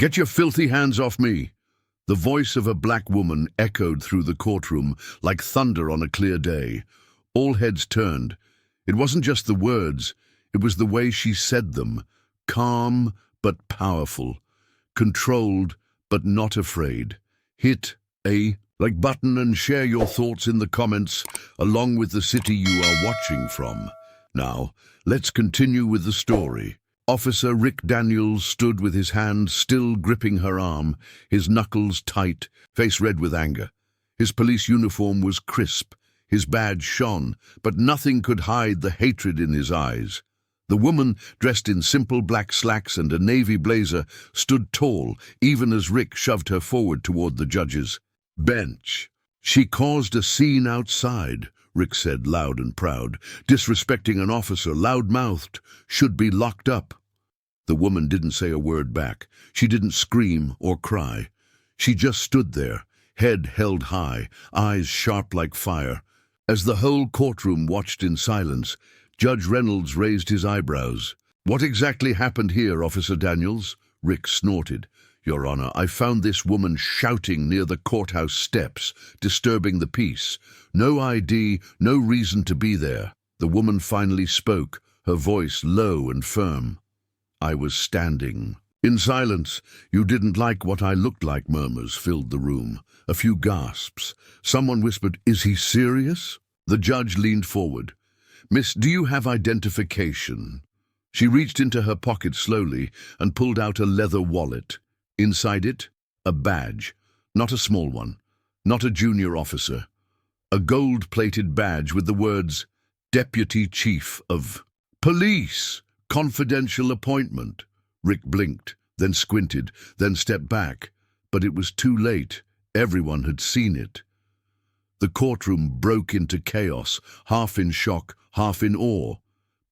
"Get your filthy hands off me!" The voice of a black woman echoed through the courtroom like thunder on a clear day. All heads turned. It wasn't just the words, it was the way she said them. Calm but powerful. Controlled but not afraid. Hit a like button and share your thoughts in the comments along with the city you are watching from. Now, let's continue with the story. Officer Rick Daniels stood with his hand still gripping her arm, his knuckles tight, face red with anger. His police uniform was crisp, his badge shone, but nothing could hide the hatred in his eyes. The woman, dressed in simple black slacks and a navy blazer, stood tall, even as Rick shoved her forward toward the judge's bench. "She caused a scene outside," Rick said loud and proud. "Disrespecting an officer, loud-mouthed, should be locked up." The woman didn't say a word back. She didn't scream or cry. She just stood there, head held high, eyes sharp like fire. As the whole courtroom watched in silence, Judge Reynolds raised his eyebrows. "What exactly happened here, Officer Daniels?" Rick snorted. "Your Honor, I found this woman shouting near the courthouse steps, disturbing the peace. No ID, no reason to be there." The woman finally spoke, her voice low and firm. "I was standing." In silence, "You didn't like what I looked like," murmurs filled the room. A few gasps. Someone whispered, "Is he serious?" The judge leaned forward. "Miss, do you have identification?" She reached into her pocket slowly and pulled out a leather wallet. Inside it, a badge. Not a small one. Not a junior officer. A gold-plated badge with the words, "Deputy Chief of Police, Confidential Appointment." Rick blinked, then squinted, then stepped back. But it was too late. Everyone had seen it. The courtroom broke into chaos, half in shock, half in awe.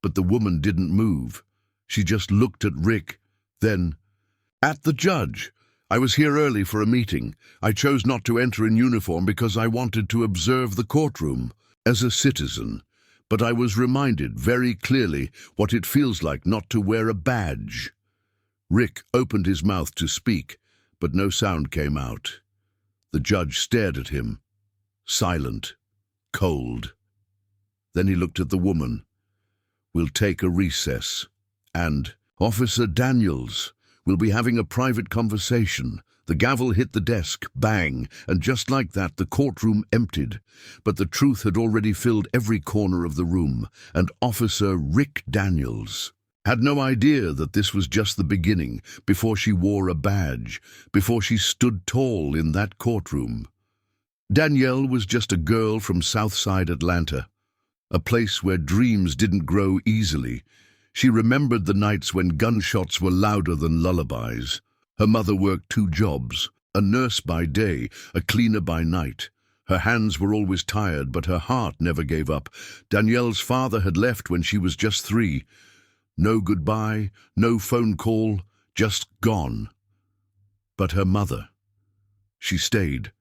But the woman didn't move. She just looked at Rick, then at the judge. "I was here early for a meeting. I chose not to enter in uniform because I wanted to observe the courtroom as a citizen. But I was reminded very clearly what it feels like not to wear a badge." Rick opened his mouth to speak, but no sound came out. The judge stared at him, silent, cold. Then he looked at the woman. "We'll take a recess. And, Officer Daniels, we'll be having a private conversation." The gavel hit the desk, bang, and just like that the courtroom emptied. But the truth had already filled every corner of the room, and Officer Rick Daniels had no idea that this was just the beginning, before she wore a badge, before she stood tall in that courtroom. Danielle was just a girl from Southside Atlanta, a place where dreams didn't grow easily. She remembered the nights when gunshots were louder than lullabies. Her mother worked 2 jobs, a nurse by day, a cleaner by night. Her hands were always tired, but her heart never gave up. Danielle's father had left when she was just 3. No goodbye, no phone call, just gone. But her mother, she stayed.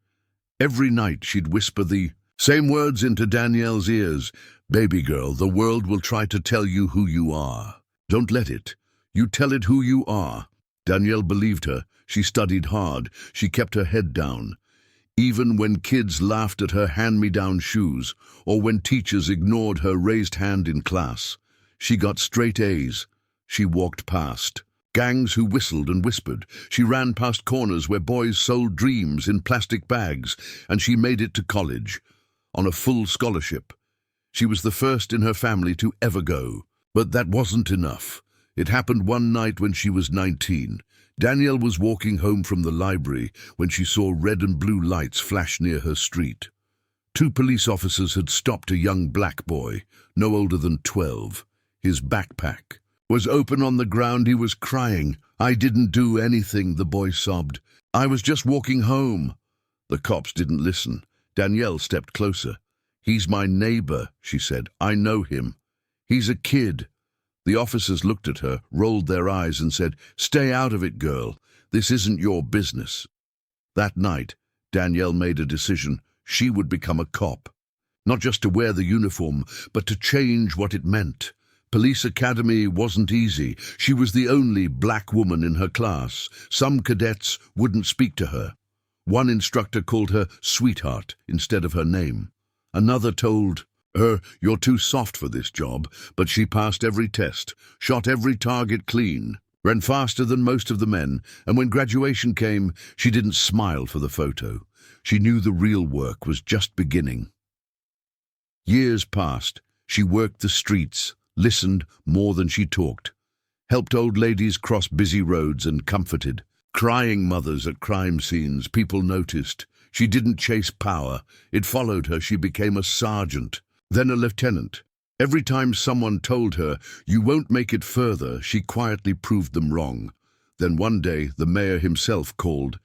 Every night she'd whisper the same words into Danielle's ears. "Baby girl, the world will try to tell you who you are. Don't let it. You tell it who you are." Danielle believed her. She studied hard. She kept her head down. Even when kids laughed at her hand-me-down shoes, or when teachers ignored her raised hand in class, she got straight A's. She walked past gangs who whistled and whispered. She ran past corners where boys sold dreams in plastic bags, and she made it to college on a full scholarship. She was the first in her family to ever go. But that wasn't enough. It happened one night when she was 19. Danielle was walking home from the library when she saw red and blue lights flash near her street. 2 police officers had stopped a young black boy, no older than 12. His backpack was open on the ground. He was crying. "I didn't do anything," the boy sobbed. "I was just walking home." The cops didn't listen. Danielle stepped closer. "He's my neighbor," she said. "I know him. He's a kid." The officers looked at her, rolled their eyes and said, "Stay out of it, girl. This isn't your business." That night, Danielle made a decision. She would become a cop. Not just to wear the uniform, but to change what it meant. Police Academy wasn't easy. She was the only black woman in her class. Some cadets wouldn't speak to her. One instructor called her sweetheart instead of her name. Another told her, "You're too soft for this job," but she passed every test, shot every target clean, ran faster than most of the men, and when graduation came, she didn't smile for the photo. She knew the real work was just beginning. Years passed. She worked the streets, listened more than she talked, helped old ladies cross busy roads and comforted crying mothers at crime scenes. People noticed. She didn't chase power. It followed her. She became a sergeant, then a lieutenant. Every time someone told her, "You won't make it further," she quietly proved them wrong. Then one day, the mayor himself called.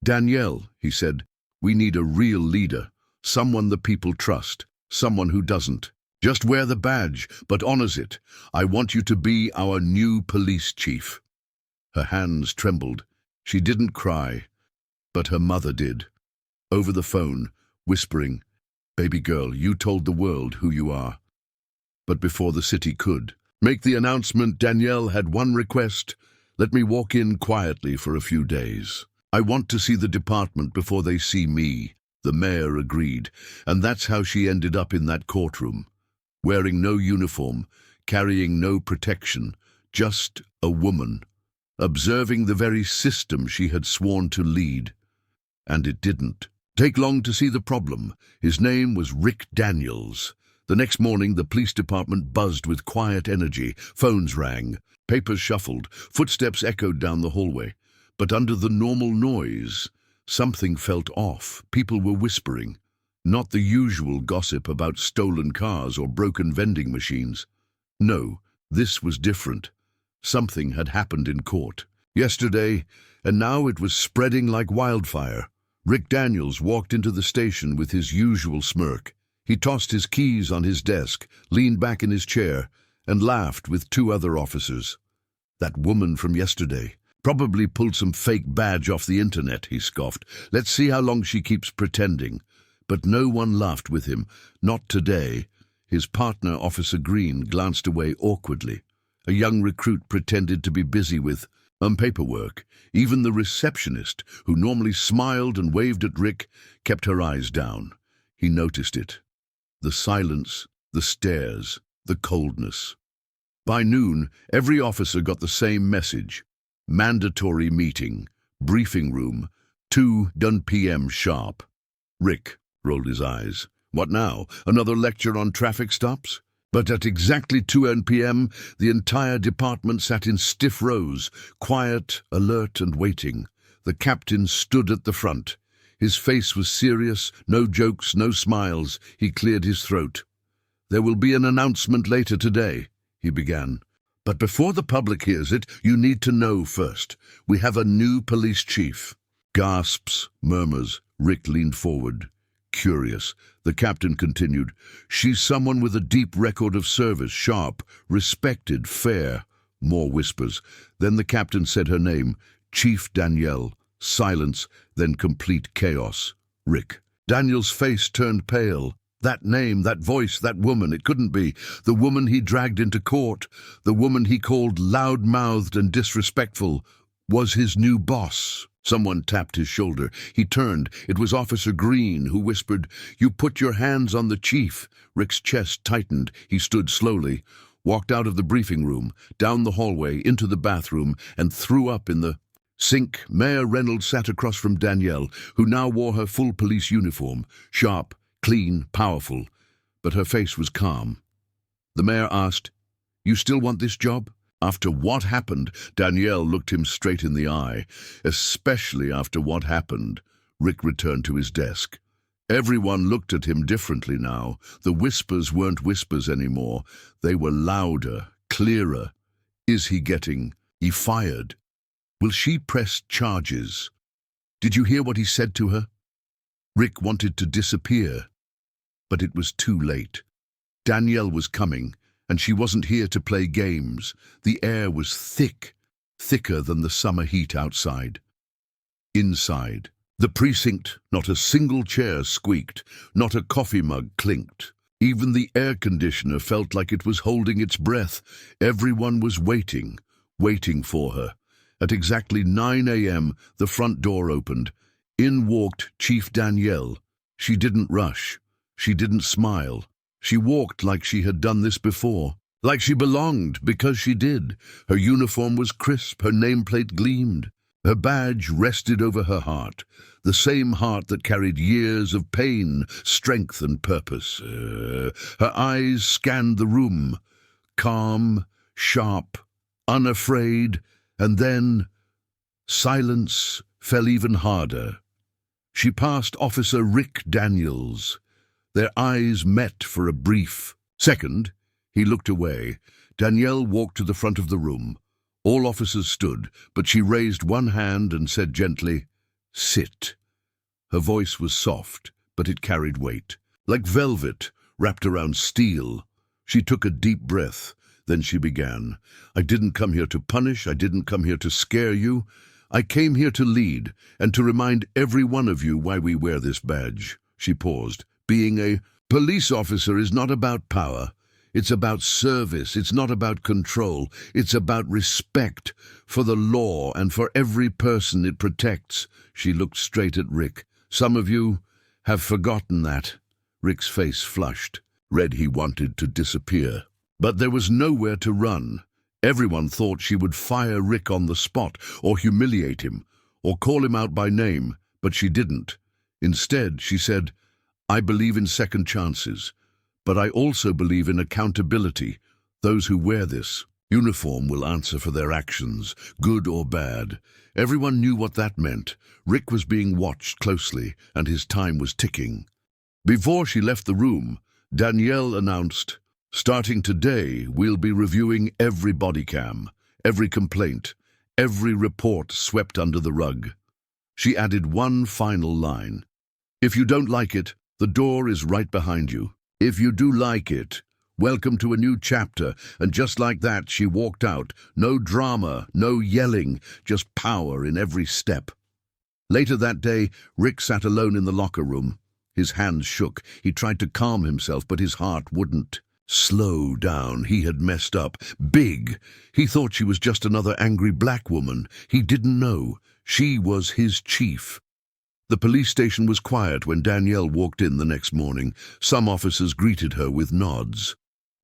"Danielle," he said, "we need a real leader, someone the people trust, someone who doesn't just wear the badge, but honors it. I want you to be our new police chief." Her hands trembled. She didn't cry, but her mother did. Over the phone, whispering, "Baby girl, you told the world who you are." But before the city could make the announcement, Danielle had one request: "Let me walk in quietly for a few days. I want to see the department before they see me." The mayor agreed, and that's how she ended up in that courtroom, wearing no uniform, carrying no protection, just a woman, observing the very system she had sworn to lead. And it didn't take long to see the problem. His name was Rick Daniels. The next morning, the police department buzzed with quiet energy. Phones rang, papers shuffled, footsteps echoed down the hallway. But under the normal noise, something felt off. People were whispering. Not the usual gossip about stolen cars or broken vending machines. No, this was different. Something had happened in court yesterday, and now it was spreading like wildfire. Rick Daniels walked into the station with his usual smirk. He tossed his keys on his desk, leaned back in his chair, and laughed with two other officers. "That woman from yesterday probably pulled some fake badge off the internet," he scoffed. "Let's see how long she keeps pretending." But no one laughed with him. Not today. His partner, Officer Green, glanced away awkwardly. A young recruit pretended to be busy with paperwork. Even the receptionist, who normally smiled and waved at Rick, kept her eyes down. He noticed it. The silence, the stares, the coldness. By noon, every officer got the same message. Mandatory meeting, briefing room, 2 p.m. sharp. Rick rolled his eyes. What now? Another lecture on traffic stops? But at exactly 2 p.m., the entire department sat in stiff rows, quiet, alert, and waiting. The captain stood at the front. His face was serious, no jokes, no smiles. He cleared his throat. "There will be an announcement later today," he began. "But before the public hears it, you need to know first. We have a new police chief." Gasps, murmurs. Rick leaned forward. Curious. The captain continued, "She's someone with a deep record of service, sharp, respected, fair." More whispers. Then the captain said her name, Chief Danielle. Silence, then complete chaos. Rick. Daniel's face turned pale. That name, that voice, that woman, it couldn't be. The woman he dragged into court, the woman he called loud-mouthed and disrespectful, was his new boss. Someone tapped his shoulder. He turned. It was Officer Green, who whispered, "You put your hands on the chief." Rick's chest tightened. He stood slowly, walked out of the briefing room, down the hallway, into the bathroom, and threw up in the sink. Mayor Reynolds sat across from Danielle, who now wore her full police uniform, sharp, clean, powerful, but her face was calm. The mayor asked, "You still want this job?" After what happened, Danielle looked him straight in the eye. Especially after what happened. Rick returned to his desk. Everyone looked at him differently now. The whispers weren't whispers anymore. They were louder, clearer. Is he fired? Will she press charges? Did you hear what he said to her? Rick wanted to disappear, but it was too late. Danielle was coming, and she wasn't here to play games. The air was thick, thicker than the summer heat outside. Inside, the precinct, not a single chair squeaked, not a coffee mug clinked. Even the air conditioner felt like it was holding its breath. Everyone was waiting for her. At exactly 9 a.m., the front door opened. In walked Chief Danielle. She didn't rush. She didn't smile. She walked like she had done this before. Like she belonged, because she did. Her uniform was crisp, her nameplate gleamed. Her badge rested over her heart, the same heart that carried years of pain, strength, and purpose. Her eyes scanned the room, calm, sharp, unafraid, and then silence fell even harder. She passed Officer Rick Daniels. Their eyes met for a brief second. He looked away. Danielle walked to the front of the room. All officers stood, but she raised one hand and said gently, "Sit." Her voice was soft, but it carried weight, like velvet wrapped around steel. She took a deep breath. Then she began. "I didn't come here to punish. I didn't come here to scare you. I came here to lead and to remind every one of you why we wear this badge." She paused. "Being a police officer is not about power. It's about service. It's not about control. It's about respect for the law and for every person it protects." She looked straight at Rick. "Some of you have forgotten that." Rick's face flushed. Red he wanted to disappear. But there was nowhere to run. Everyone thought she would fire Rick on the spot, or humiliate him, or call him out by name, but she didn't. Instead, she said, "I believe in second chances. But I also believe in accountability. Those who wear this uniform will answer for their actions, good or bad." Everyone knew what that meant. Rick was being watched closely, and his time was ticking. Before she left the room, Danielle announced, "Starting today, we'll be reviewing every body cam, every complaint, every report swept under the rug." She added one final line. "If you don't like it, the door is right behind you. If you do like it, welcome to a new chapter." And just like that, she walked out. No drama, no yelling, just power in every step. Later that day, Rick sat alone in the locker room. His hands shook. He tried to calm himself, but his heart wouldn't. Slow down. He had messed up. Big. He thought she was just another angry black woman. He didn't know. She was his chief. The police station was quiet when Danielle walked in the next morning. Some officers greeted her with nods.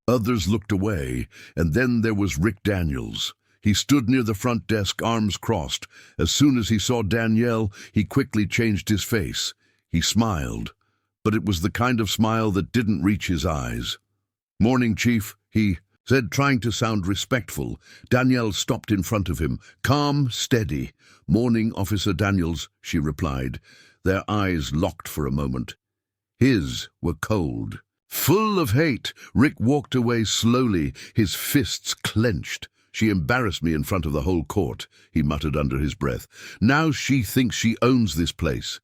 Others looked away, and then there was Rick Daniels. He stood near the front desk, arms crossed. As soon as he saw Danielle, he quickly changed his face. He smiled, but it was the kind of smile that didn't reach his eyes. "Morning, Chief," he said, trying to sound respectful. Danielle stopped in front of him, calm, steady. "Morning, Officer Daniels," she replied. Their eyes locked for a moment. His were cold. Full of hate, Rick walked away slowly, his fists clenched. "She embarrassed me in front of the whole court," he muttered under his breath. "Now she thinks she owns this place."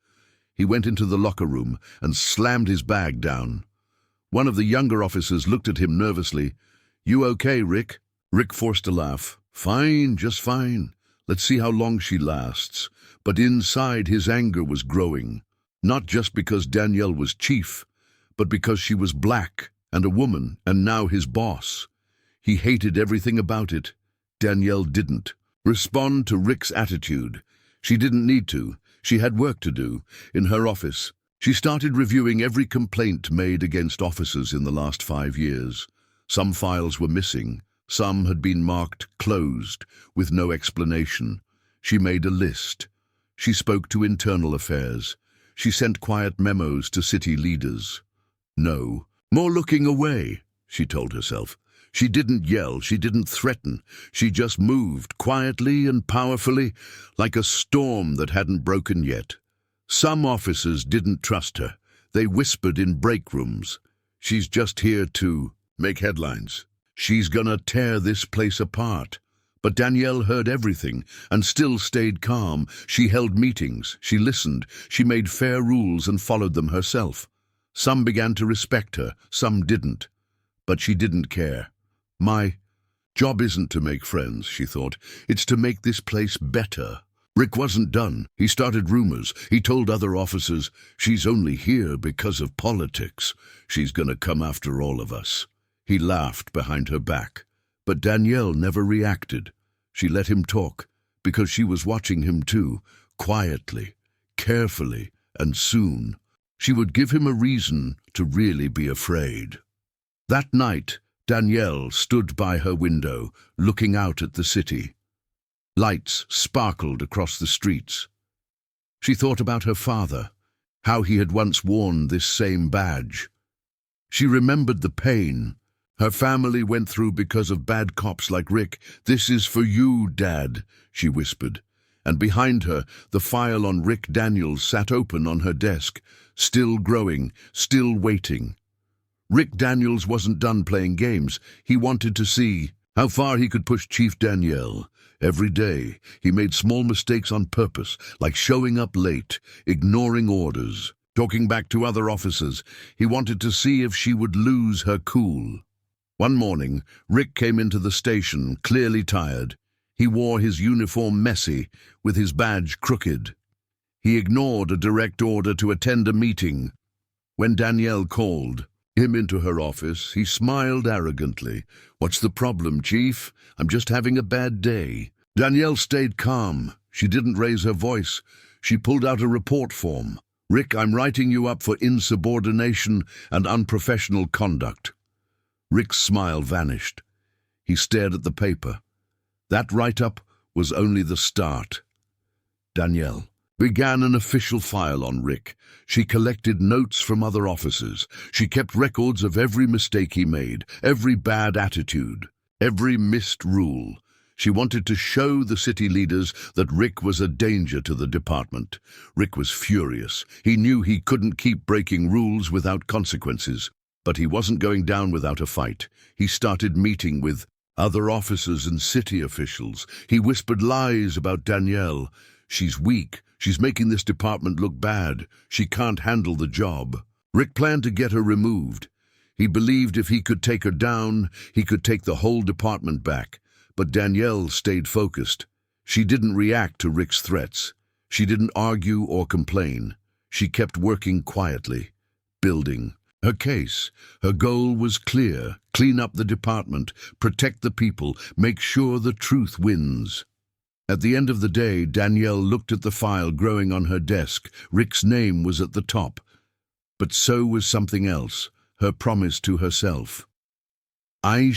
He went into the locker room and slammed his bag down. One of the younger officers looked at him nervously. "You okay, Rick?" Rick forced a laugh. "Fine, just fine. Let's see how long she lasts." But inside, his anger was growing. Not just because Danielle was chief, but because she was black and a woman, and now his boss. He hated everything about it. Danielle didn't respond to Rick's attitude. She didn't need to. She had work to do. In her office, she started reviewing every complaint made against officers in the last 5 years. Some files were missing. Some had been marked closed, with no explanation. She made a list. She spoke to internal affairs. She sent quiet memos to city leaders. No, more looking away, she told herself. She didn't yell, she didn't threaten. She just moved, quietly and powerfully, like a storm that hadn't broken yet. Some officers didn't trust her. They whispered in break rooms. "She's just here to make headlines. She's gonna tear this place apart." But Danielle heard everything and still stayed calm. She held meetings, she listened, she made fair rules and followed them herself. Some began to respect her, some didn't. But she didn't care. "My job isn't to make friends," she thought. "It's to make this place better." Rick wasn't done. He started rumors. He told other officers, "She's only here because of politics. She's gonna come after all of us." He laughed behind her back. But Danielle never reacted. She let him talk, because she was watching him too, quietly, carefully, and soon she would give him a reason to really be afraid. That night, Danielle stood by her window, looking out at the city. Lights sparkled across the streets. She thought about her father, how he had once worn this same badge. She remembered the pain her family went through because of bad cops like Rick. "This is for you, Dad," she whispered. And behind her, the file on Rick Daniels sat open on her desk, still growing, still waiting. Rick Daniels wasn't done playing games. He wanted to see how far he could push Chief Danielle. Every day, he made small mistakes on purpose, like showing up late, ignoring orders, talking back to other officers. He wanted to see if she would lose her cool. One morning, Rick came into the station, clearly tired. He wore his uniform messy, with his badge crooked. He ignored a direct order to attend a meeting. When Danielle called him into her office, he smiled arrogantly. "What's the problem, Chief? I'm just having a bad day." Danielle stayed calm. She didn't raise her voice. She pulled out a report form. "Rick, I'm writing you up for insubordination and unprofessional conduct." Rick's smile vanished. He stared at the paper. That write-up was only the start. Danielle began an official file on Rick. She collected notes from other officers. She kept records of every mistake he made, every bad attitude, every missed rule. She wanted to show the city leaders that Rick was a danger to the department. Rick was furious. He knew he couldn't keep breaking rules without consequences. But he wasn't going down without a fight. He started meeting with other officers and city officials. He whispered lies about Danielle. "She's weak. She's making this department look bad. She can't handle the job." Rick planned to get her removed. He believed if he could take her down, he could take the whole department back. But Danielle stayed focused. She didn't react to Rick's threats. She didn't argue or complain. She kept working quietly, building her case. Her goal was clear: clean up the department, protect the people, make sure the truth wins. At the end of the day, Danielle looked at the file growing on her desk. Rick's name was at the top. But so was something else, her promise to herself. "I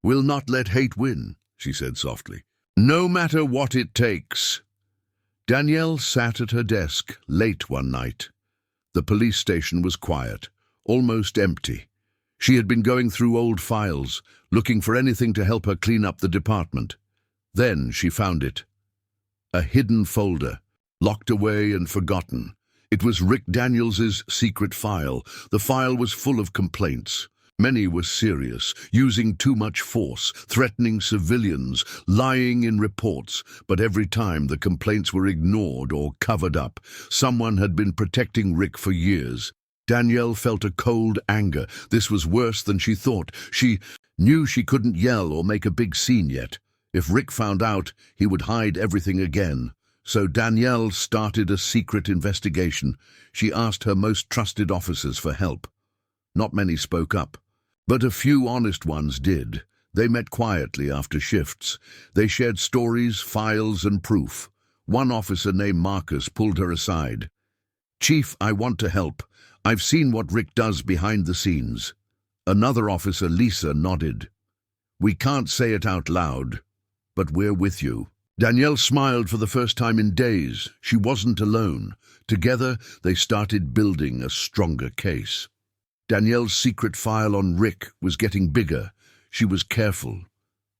will not let hate win," she said softly. "No matter what it takes." Danielle sat at her desk late one night. The police station was quiet, almost empty. She had been going through old files, looking for anything to help her clean up the department. Then she found it. A hidden folder, locked away and forgotten. It was Rick Daniels's secret file. The file was full of complaints. Many were serious, using too much force, threatening civilians, lying in reports, but every time the complaints were ignored or covered up. Someone had been protecting Rick for years. Danielle felt a cold anger. This was worse than she thought. She knew she couldn't yell or make a big scene yet. If Rick found out, he would hide everything again. So Danielle started a secret investigation. She asked her most trusted officers for help. Not many spoke up, but a few honest ones did. They met quietly after shifts. They shared stories, files, and proof. One officer named Marcus pulled her aside. "Chief, I want to help. I've seen what Rick does behind the scenes." Another officer, Lisa, nodded. "We can't say it out loud, but we're with you." Danielle smiled for the first time in days. She wasn't alone. Together, they started building a stronger case. Danielle's secret file on Rick was getting bigger. She was careful.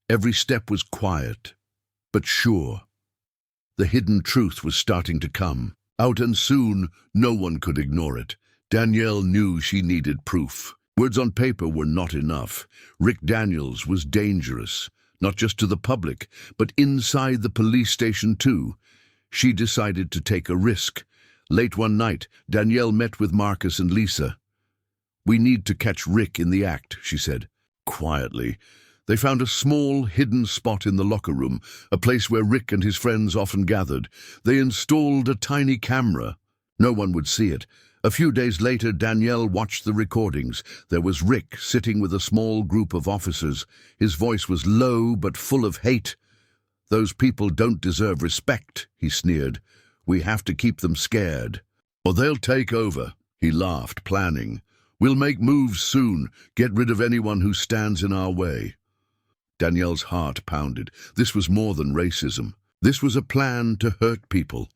Every step was quiet, but sure. The hidden truth was starting to come out, and soon no one could ignore it. Danielle knew she needed proof. Words on paper were not enough. Rick Daniels was dangerous, not just to the public, but inside the police station too. She decided to take a risk. Late one night, Danielle met with Marcus and Lisa. "We need to catch Rick in the act," she said. Quietly, They found a small, hidden spot in the locker room, a place where Rick and his friends often gathered. They installed a tiny camera. No one would see it. A few days later, Danielle watched the recordings. There was Rick sitting with a small group of officers. His voice was low but full of hate. "Those people don't deserve respect," he sneered. "We have to keep them scared, or they'll take over." He laughed, planning. "We'll make moves soon, get rid of anyone who stands in our way." Danielle's heart pounded. This was more than racism. This was a plan to hurt people.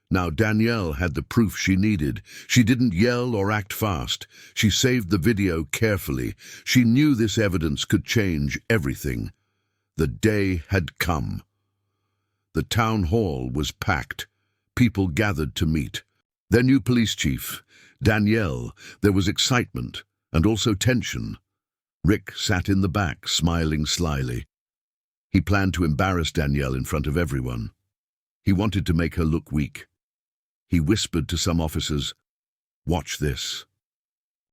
Now Danielle had the proof she needed. She didn't yell or act fast. She saved the video carefully. She knew this evidence could change everything. The day had come. The town hall was packed. People gathered to meet. Their new police chief, Danielle. There was excitement and also tension. Rick sat in the back, smiling slyly. He planned to embarrass Danielle in front of everyone. He wanted to make her look weak. He whispered to some officers, "Watch this."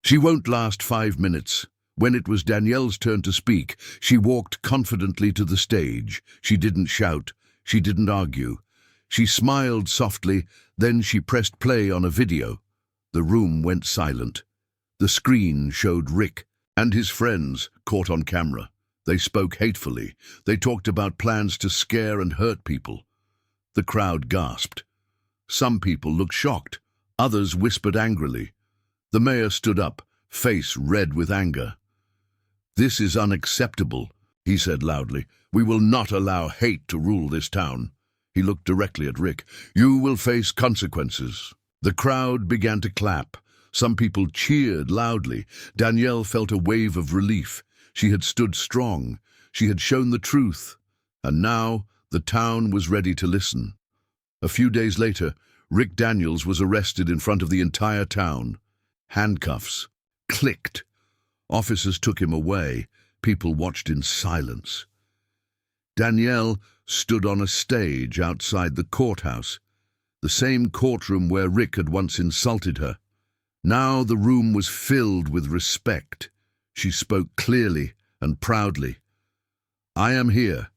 She won't last 5 minutes. When it was Danielle's turn to speak, she walked confidently to the stage. She didn't shout. She didn't argue. She smiled softly, then she pressed play on a video. The room went silent. The screen showed Rick and his friends caught on camera. They spoke hatefully. They talked about plans to scare and hurt people. The crowd gasped. Some people looked shocked. Others whispered angrily. The mayor stood up, face red with anger. "This is unacceptable," he said loudly. "We will not allow hate to rule this town." He looked directly at Rick. "You will face consequences." The crowd began to clap. Some people cheered loudly. Danielle felt a wave of relief. She had stood strong. She had shown the truth. And now the town was ready to listen. A few days later, Rick Daniels was arrested in front of the entire town. Handcuffs clicked. Officers took him away. People watched in silence. Danielle stood on a stage outside the courthouse, the same courtroom where Rick had once insulted her. Now the room was filled with respect. She spoke clearly and proudly. "I am here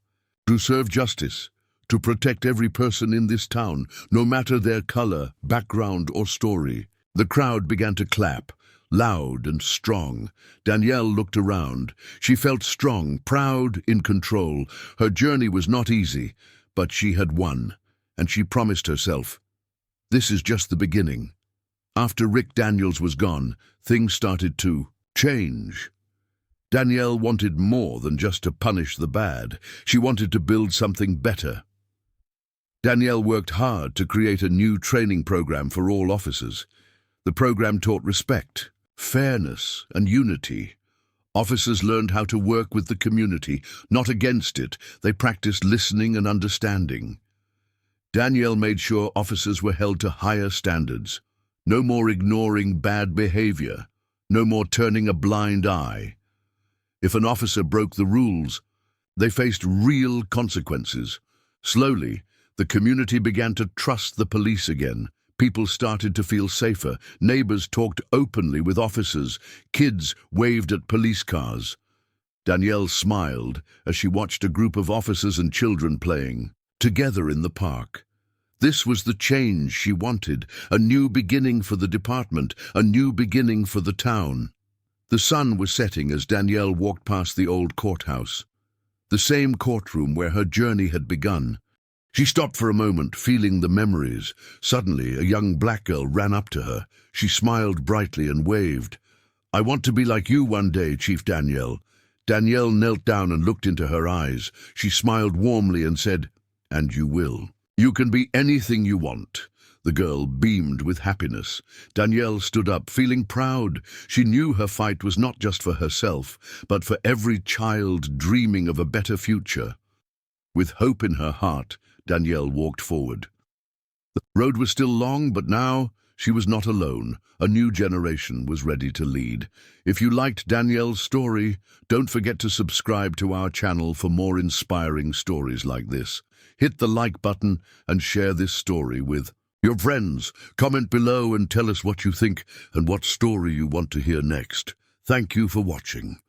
to serve justice, to protect every person in this town, no matter their color, background, or story." The crowd began to clap, loud and strong. Danielle looked around. She felt strong, proud, in control. Her journey was not easy, but she had won, and she promised herself, "This is just the beginning." After Rick Daniels was gone, things started to change. Danielle wanted more than just to punish the bad. She wanted to build something better. Danielle worked hard to create a new training program for all officers. The program taught respect, fairness, and unity. Officers learned how to work with the community, not against it. They practiced listening and understanding. Danielle made sure officers were held to higher standards. No more ignoring bad behavior. No more turning a blind eye. If an officer broke the rules, they faced real consequences. Slowly, the community began to trust the police again. People started to feel safer. Neighbors talked openly with officers. Kids waved at police cars. Danielle smiled as she watched a group of officers and children playing together in the park. This was the change she wanted, a new beginning for the department, a new beginning for the town. The sun was setting as Danielle walked past the old courthouse, the same courtroom where her journey had begun. She stopped for a moment, feeling the memories. Suddenly, a young black girl ran up to her. She smiled brightly and waved. "I want to be like you one day, Chief Danielle." Danielle knelt down and looked into her eyes. She smiled warmly and said, "And you will. You can be anything you want." The girl beamed with happiness. Danielle stood up, feeling proud. She knew her fight was not just for herself, but for every child dreaming of a better future. With hope in her heart, Danielle walked forward. The road was still long, but now she was not alone. A new generation was ready to lead. If you liked Danielle's story, don't forget to subscribe to our channel for more inspiring stories like this. Hit the like button and share this story with your friends. Comment below and tell us what you think and what story you want to hear next. Thank you for watching.